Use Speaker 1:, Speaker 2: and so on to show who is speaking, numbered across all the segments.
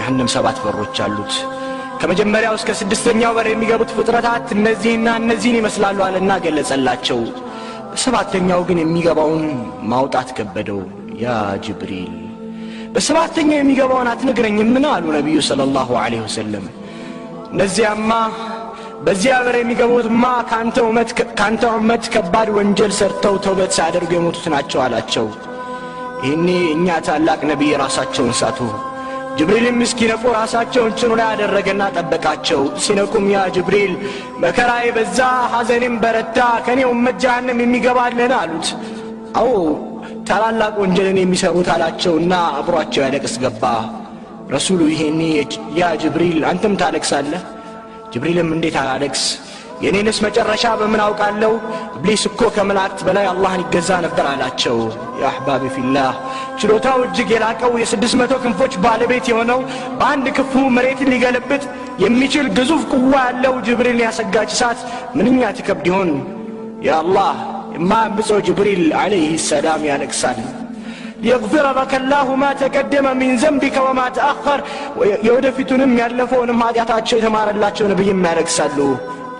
Speaker 1: የጀሃነም 7 በሮች አሉት ከመጀመሪያው እስከ 6ኛው በር የሚገቡት ፍጥረታት እነዚህና እነዚህን ይመስላሉ አለና ገለጸላቸው 7ኛው ግን የሚገባውን ማውጣት ከበደው ያ ጅብሪል በ7ኛው የሚገባውን አትነግረኝም ምን አሉ ነብዩ ሰለላሁ ዐለይሂ ወሰለም እነዚያማ በዚያ በር የሚገቡትማ ካንተ ኡመት ከባድ ወንጀል ሰርተው ተውበት ሳያደርጉ የሞቱት ናቸው አላቸው ይሄኔ እኛ ታላቅ ነብይ ራሳቸውን ሳቱ ጅብሪል ምስኪነቁ ራሳቸውን ጭኑ ላይ ያደረገና ጠበቃቸው ሲነቁም ያ ጅብሪል መከራዬ በዛ ሐዘኔም በረታ ከኔ ኡመት ጀሃነም የሚገባልን አሉት አው ታላላቅ ወንጀልን የሚሰሩት አላቸውና አብሯቸው ያለቅስ ገባ ረሱሉ ይሄኔ ያ ጅብሪል አንተም ታለቅሳለህ ጅብሪልም እንዴት አላለቅስ የኔንስ መጨረሻ በምን አውቃለሁ ኢብሊስ እኮ ከመላእክት በላይ አላህን ይገዛ ነበር አላቸው ያ አህባቢ ፊላህ ችሎታው እጅግ የላቀው የ600 ክንፎች ባለቤት የሆነው በአንድ ክፉ መሬትን ሊገለብጥ የሚችል ግዙፍ ቁዋ ያለው ጅብሪል ያሰጋች እሳት ምንኛ ትከብድ ይሆን ያ አላህ የማያምፀው ጅብሪል አለይሂ ሰላም ያለቅሳል ليغفر لك الله ما تقدم من ذنبك وما تأخر يودفتونم ያለፈውንም ኃጢአታቸው የተማረላቸው ነብይም ያለቅሳሉ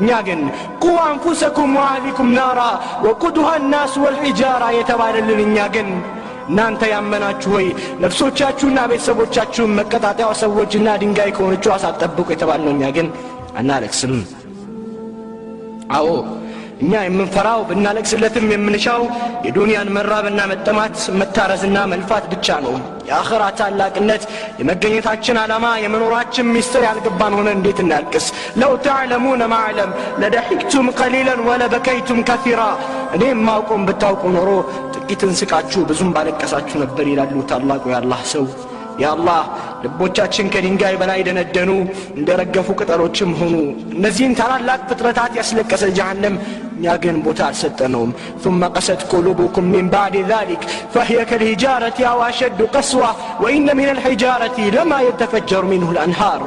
Speaker 1: እኛ ግን ቁ አንፉሰኩም ወአህሊኩም ናራ ወቁዱሃ الناس والحجاره የተባለልን እኛ ግን እናንተ ያመናችሁ ሆይ ነፍሶቻችሁና ቤተሰቦቻችሁን መቀጣጣያው ሰዎችና ድንጋይ ከሆነችው አሳጠብቁ የተባልነው እኛ ግን አናለቅስም አዎ እኛ የምንፈራው ብናለቅስለትም የምንሻው የዱንያን መራብና መጠማት መታረዝና መልፋት ብቻ ነው የአኺራ ታላቅነት የመገኘታችን ዓላማ የመኖራችን ሚስጥር ያልገባን ሆነ እንዴት እናልቅስ ለው ተዕለሙነ ማዕለም ለደሒክቱም ቀሊላን ወለበከይቱም ከሲራ እኔም ማውቆም ብታውቁ ኖሮ ጥቂትን ስቃችሁ ብዙም ባለቀሳችሁ ነበር ይላሉ ታላቁ የአላህ ሰው ያ አላህ ልቦቻችን ከድንጋይ በላይ ደነደኑ እንደረገፉ ቅጠሎችም ሆኑ እነዚህን ታላላቅ ፍጥረታት ያስለቀሰ ጀሃነም እኛ ግን ቦታ አልሰጠነውም ثم قست قلوبكم من بعد ذلك فهي كالحجارة أو أشد قسوة وإن من الحجارة لما يتفجر منه الأنهار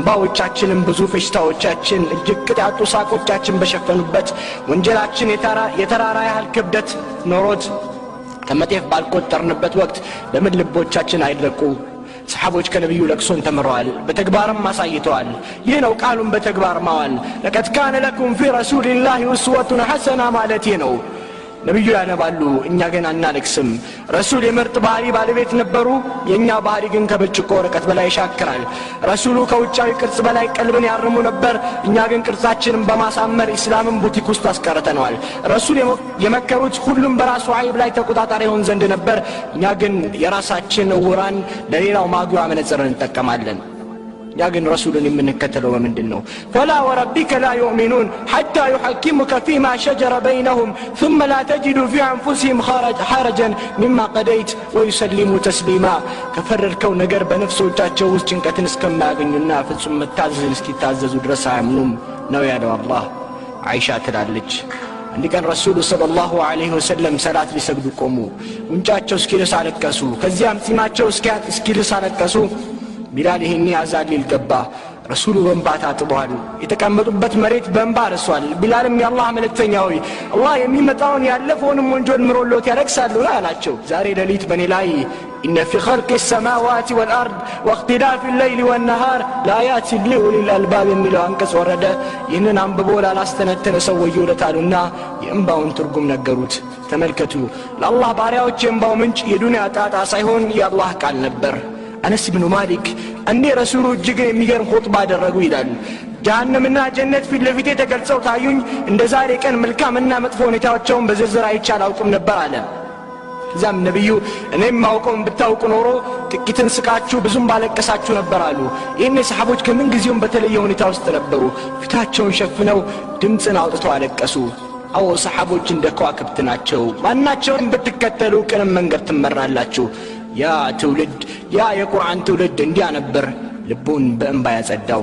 Speaker 1: ባዎቻችንም ብዙ ፈሽታዎቻችን እጅግ ቅጣቱ ሳቆቻችን በሸፈኑበት ወንጀላችን የተራራ ያህል ክብደት ኖሮት ከመጤፍ ባልቆጠርንበት ወቅት ለምን ልቦቻችን አይደረቁ ሰሃቦች ከነብዩ ለቅሶን ተመረዋል በተግባርም ማሳይተዋል ይህ ነው ቃሉን በተግባር ማዋል ለቀድ ካነ ለኩም ፊ ረሱሊላሂ ኡስወቱን ሐሰና ማለት ነው ነብዩ ያነባሉ እኛ ግን አናለቅስም ረሱል የምርጥ ባህሪ ባለቤት ነበሩ የኛ ባህሪ ግን ከብርጭቆ ወረቀት በላይ ይሻክራል ረሱሉ ከውጫዊ ቅርጽ በላይ ቀልብን ያርሙ ነበር እኛ ግን ቅርጻችንን በማሳመር እስላምን ቡቲክ ውስጥ አስቀርተናል ረሱል የመከሩት ሁሉም በራሱ አይብ ላይ ተቆጣጣሪ ሆን ዘንድ ነበር እኛ ግን የራሳችን ወራን ለሌላው ማጉያ መነጽርን እንጠቀማለን يا جن رسول من كتلوا ومن دينه فلا وربك لا يؤمنون حتى يحكمك فيما شجر بينهم ثم لا تجدوا في أنفسهم حرجا مما قضيت ويسلموا تسليما كفر الكون قرب نفسه وتاتشوز جنك تنسكم ما قلنا ثم التعزز نسكي تعززوا درسا عملهم نويا الله عيشة تلالج عندي كان رسول صلى الله عليه وسلم صلاة لسجدوا قوموا ونجاتشو سكيلس على الكسو كزيام سيماتشو سكيلس على الكسو بلال هني عزالي القبا رسول بنبات አጥቧል የተቀመጡበት መሬት በእንባ ረሷል ቢላልም ያላህ መልእክተኛው አላህ የሚመጣውን ያለፈውን ወንጀል ምሮሎት ያረክሳሉ አላቸው ዛሬ ሌሊት በኔ ላይ ان في خلق السماوات والارض واختلاف الليل والنهار لآيات لأولي الالباب የሚለው አንቀጽ ወረደ ይህንን አንብቦ ላላስተነተነ ሰው ወዮለታሉና የእንባውን ትርጉም ነገሩት ተመልከቱ ለአላህ ባሪያዎች የእንባው ምንጭ የዱንያ ጣጣ ሳይሆን የአላህ ቃል ነበር أنس بن مالك أني رسول الجيجن يميجر خطبة درجوا إلى جهنمنا جنة في اللفتة تقلصوا تعيون إن زاري كان ملكا منا مدفون يتوجهون بزرزر عيشان أوكم نبرانا زم نبيو أنما أوكم بتاوكم نورو كتن سكاتشو بزوم بالك كساتشو نبرالو إني سحبوش كمن جزيون بتليون يتوست نبرو فتاتشون شفناو دمتنا عطتوا على كسو أو سحبوش عندكوا كبتناتشو ما ناتشون بتكتلو كلام من قرت مرالاتشو يا تولد يا قرآن تولد انديا نبر لبون بأنبا يزداو